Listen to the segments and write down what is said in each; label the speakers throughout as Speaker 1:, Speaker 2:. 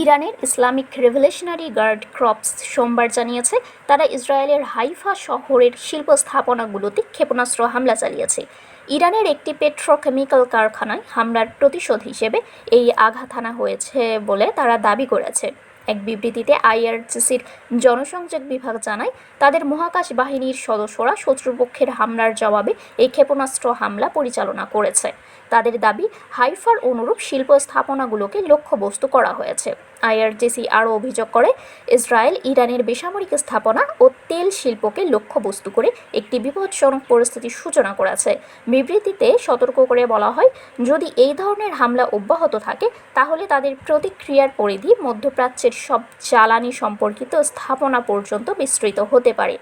Speaker 1: ইরানের Islamic revolutionary guard crops সোমবার জানিয়েছে তারা ইসরায়েলের হাইফা শহরের শিল্প স্থাপনাগুলোতে ক্ষেপণাস্ত্র হামলা চালিয়েছে। ইরানের একটি পেট্রোকেমিক্যাল কারখানায় হামলার প্রতিশোধ হিসেবে এই আঘাত হানা হয়েছে বলে তারা দাবি করেছে। এক বিবৃতিতে আইআরজিসির জনসংযোগ বিভাগ জানায় তাদের মহাকাশ বাহিনীর সদস্যরা শত্রুপক্ষের হামলার জবাবে এই ক্ষেপণাস্ত্র হামলা পরিচালনা করেছে। তাদের দাবি, হাইফার অনুরূপ শিল্প স্থাপনাগুলোকে লক্ষ্যবস্তু করা হয়েছে। আইআরজিসি আরও অভিযোগ করে, ইসরায়েল ইরানের বেসামরিক স্থাপনা ও তেল শিল্পকে লক্ষ্যবস্তু করে একটি বিপজ্জনক পরিস্থিতির সূচনা করেছে। বিবৃতিতে সতর্ক করে বলা হয়, যদি এই ধরনের হামলা অব্যাহত থাকে তাহলে তাদের প্রতিক্রিয়ার পরিধি মধ্যপ্রাচ্যের সব জ্বালানি সম্পর্কিত স্থাপনা পর্যন্ত বিস্তৃত হতে পারে।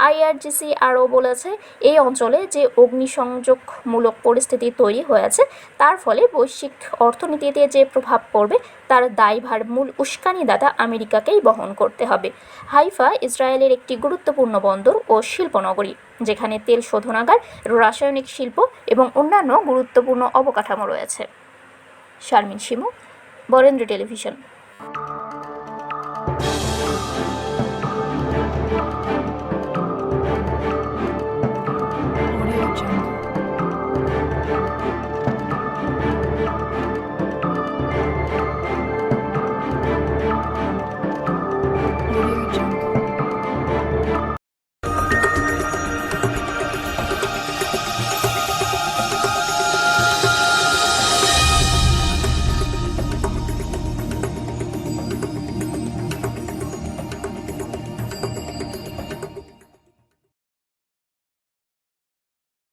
Speaker 1: আইআরজিসি আরও বলেছে, এই অঞ্চলে যে অগ্নিসংযোগমূলক পরিস্থিতি তৈরি হয়েছে তার ফলে বৈশ্বিক অর্থনীতিতে যে প্রভাব পড়বে তার দায়ভার মূল উস্কানিদাতা আমেরিকাকেই বহন করতে হবে। হাইফা ইসরায়েলের একটি গুরুত্বপূর্ণ বন্দর ও শিল্পনগরী, যেখানে তেল শোধনাগার, রাসায়নিক শিল্প এবং অন্যান্য গুরুত্বপূর্ণ অবকাঠামো রয়েছে। শারমিন শিমু, বরেন্দ্র টেলিভিশন।